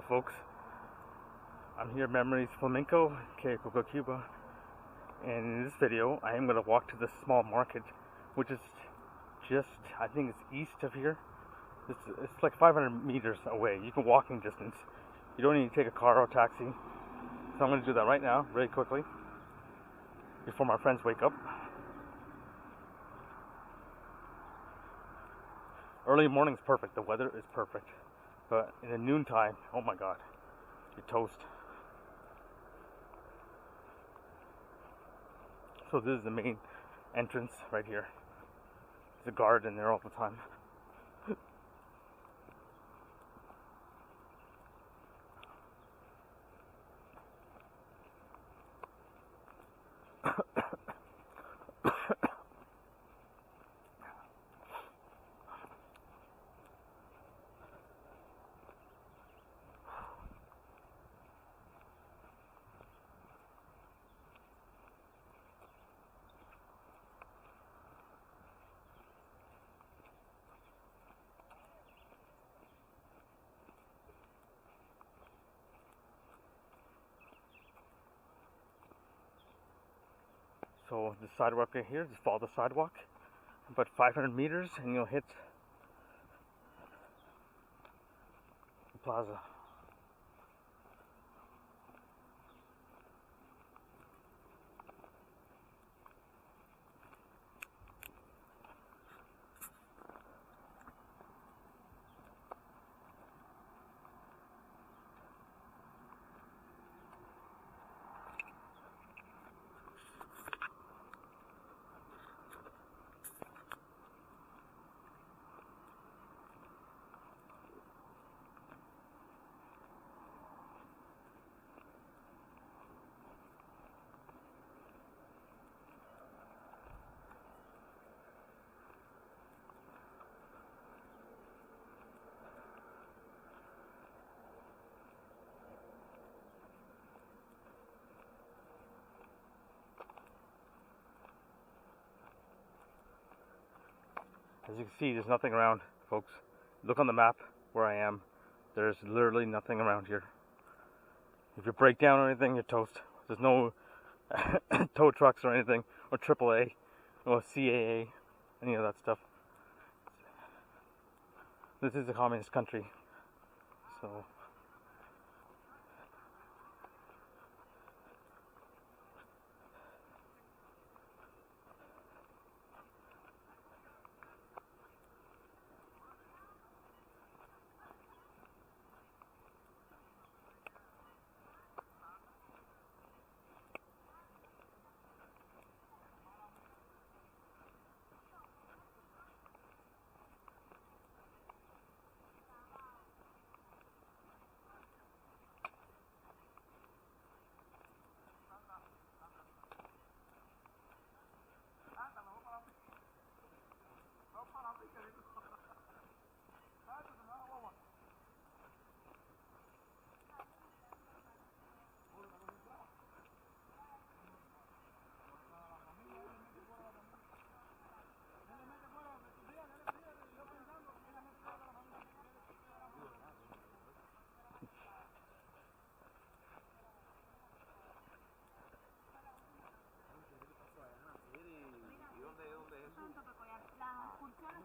folks. I'm here at Memories Flamenco, Coca Cuba, and in this video I am going to walk to this small market, which is just, I think it's east of here. It's like 500 meters away. You can walking distance. You don't need to take a car or a taxi. So I'm going to do that right now, very quickly, before my friends wake up. Early morning's perfect. The weather is perfect. But in the noontime, oh my god, you're toast. So this is the main entrance right here. There's a guard in there all the time. So the sidewalk right here, just follow the sidewalk, about 500 meters and you'll hit the Plaza. As you can see, there's nothing around, folks. Look on the map where I am. There's literally nothing around here. If you break down or anything, you're toast. There's no tow trucks or anything, or AAA, or CAA, any of that stuff. This is a communist country, so...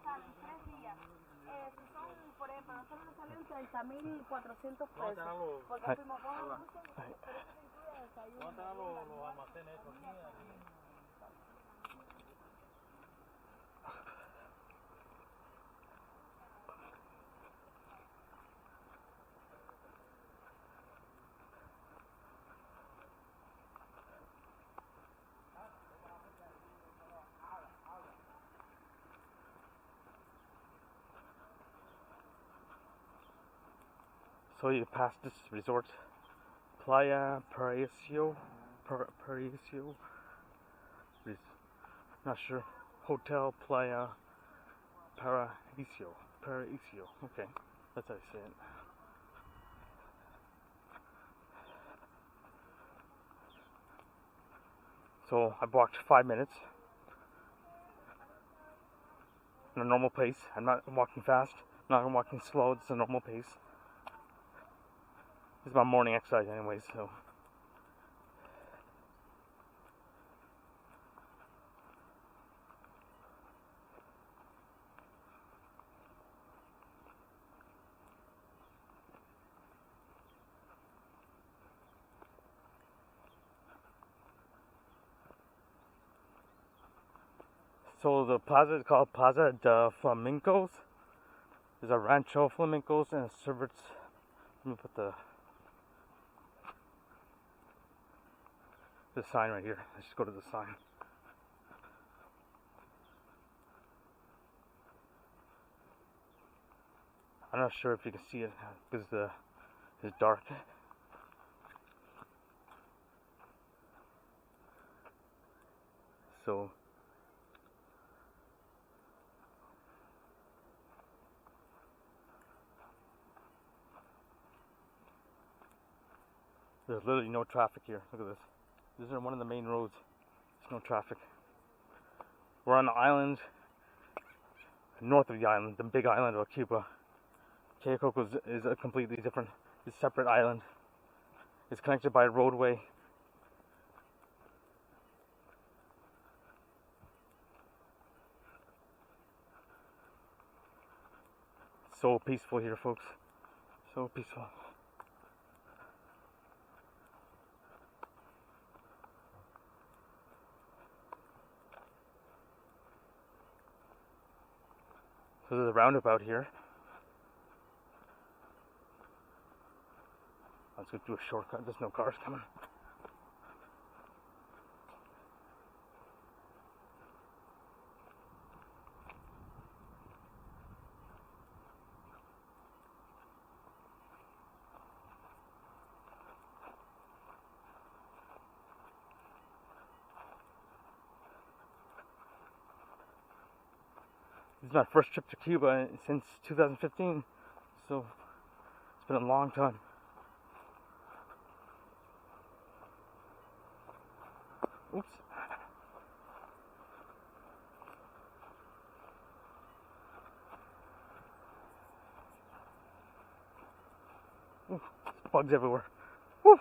Salen 3 días. Si son, por ejemplo, nosotros nos salen 30.400 pesos. Porque fuimos con pero eso incluye desayuno. ¿Cómo están los almacenes aquí? So you pass this resort, Playa Paraíso, not sure, Hotel Playa Paraíso, okay, that's how I say it. So I walked 5 minutes in a normal pace. I'm not walking fast, I'm not walking slow, it's a normal pace. This is my morning exercise anyways, so. So the plaza is called Plaza de Flamencos. There's a Rancho Flamencos and a Cervix. Let me put the sign right here. Let's just go to the sign. I'm not sure if you can see it because it's dark. So there's literally no traffic here. Look at this. This is one of the main roads. There's no traffic. We're on the island, north of the island, the big island of Cuba. Cayo is a completely different, it's a separate island. It's connected by a roadway. So peaceful here, folks. So peaceful. So there's a roundabout here. Let's go do a shortcut. There's no cars coming. This is my first trip to Cuba since 2015, so it's been a long time. Oops. Ooh, there's bugs everywhere. Woo!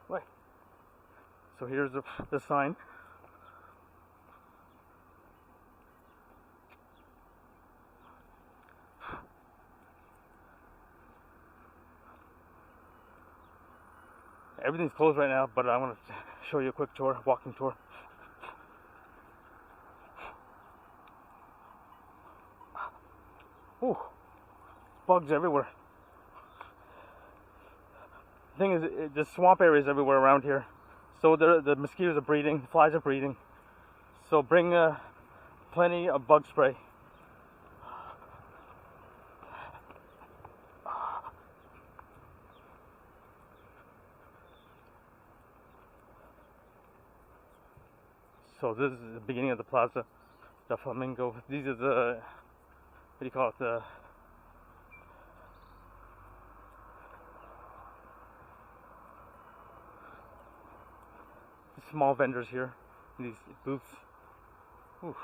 Right. So here's the sign. Everything's closed right now, but I want to show you a quick tour, walking tour. Ooh, bugs everywhere. The thing is, there's swamp areas everywhere around here, so the mosquitoes are breeding, the flies are breeding. So bring plenty of bug spray. So this is the beginning of the Plaza de Flamenco. These are the, what do you call it, the small vendors here, these booths. Ooh.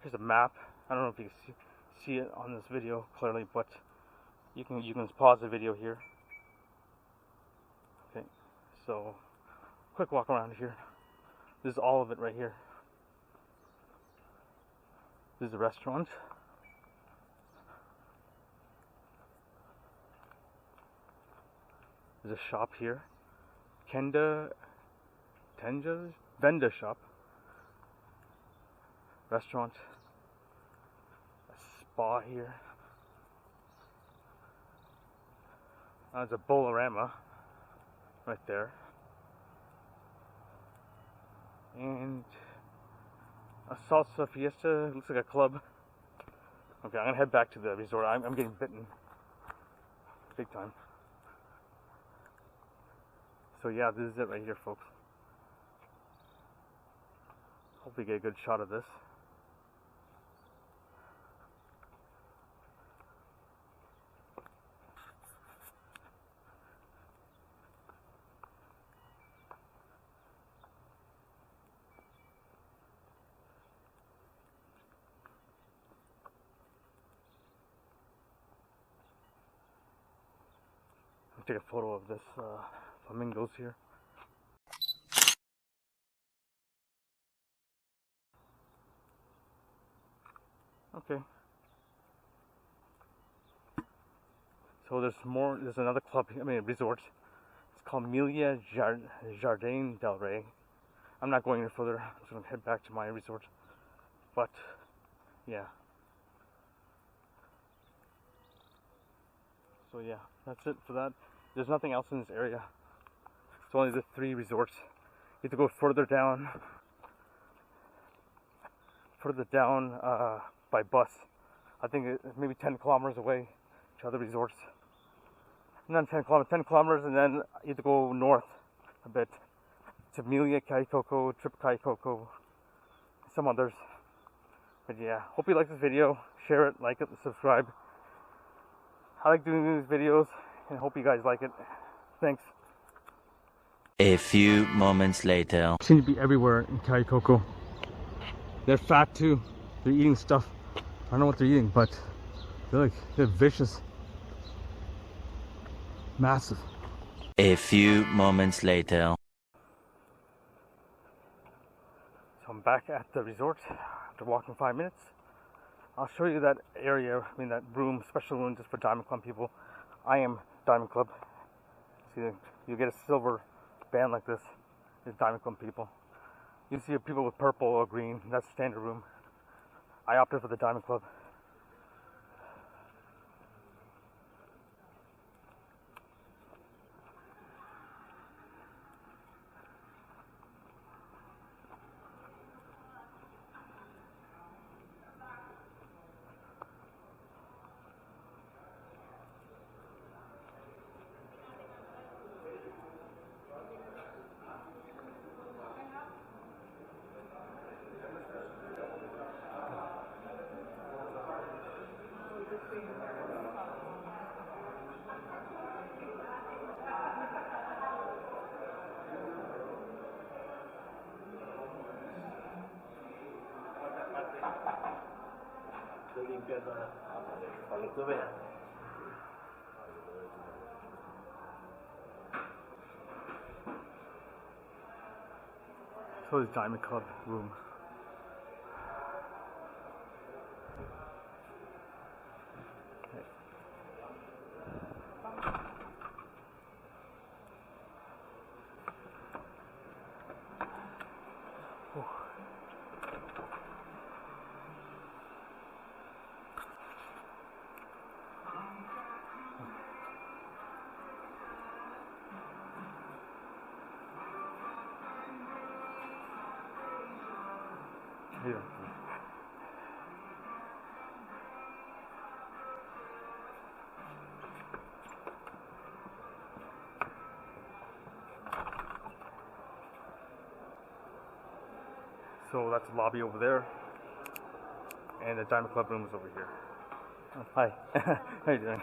Here's a map. I don't know if you can see it on this video clearly, but you can pause the video here. Okay, so quick walk around here. This is all of it right here. This is the restaurant. There's a shop here. Tenja's Venda shop. Restaurant. A spa here. There's a Bolorama right there. And a salsa fiesta. Looks like a club. Okay, I'm gonna head back to the resort. I'm getting bitten big time. So yeah, this is it right here, folks. Hope we get a good shot of this. I'll take a photo of this Flamencos here. Okay. So there's another club, resort. It's called Melia Jardin del Rey. I'm not going any further. I'm just going to head back to my resort. But, yeah. So yeah, that's it for that. There's nothing else in this area. It's only the 3 resorts. You have to go further down by bus. I think it's maybe 10 kilometers away to other resorts. Not 10 kilometers, 10 kilometers, and then you have to go north a bit to Melia Kaikoko, Trip Kaikoko, some others. But yeah, hope you like this video. Share it, like it, subscribe. I like doing these videos, and hope you guys like it. Thanks. A few moments later. Seem to be everywhere in Kaikoko. They're fat too. They're eating stuff. I don't know what they're eating, but they're vicious. Massive. A few moments later. So I'm back at the resort after walking 5 minutes. I'll show you that area, that room, special room just for Diamond Club people. I am Diamond Club. See, you get a silver band like this. It's Diamond Club people. You see people with purple or green. That's the standard room. I opted for the Diamond Club. Estoy limpiando para que tú veas. So is Diamond Club room. Here. So that's the lobby over there, and the Diamond Club room is over here. Oh, hi. How you doing?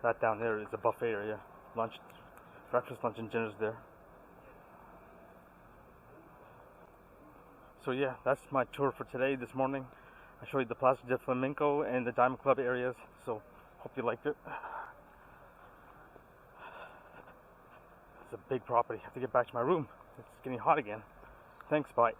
That down there is a buffet area. Lunch, breakfast, lunch, and dinner's there. So yeah, that's my tour for today, this morning. I showed you the Plaza de Flamenco and the Diamond Club areas, so hope you liked it. It's a big property. I have to get back to my room. It's getting hot again. Thanks, bye.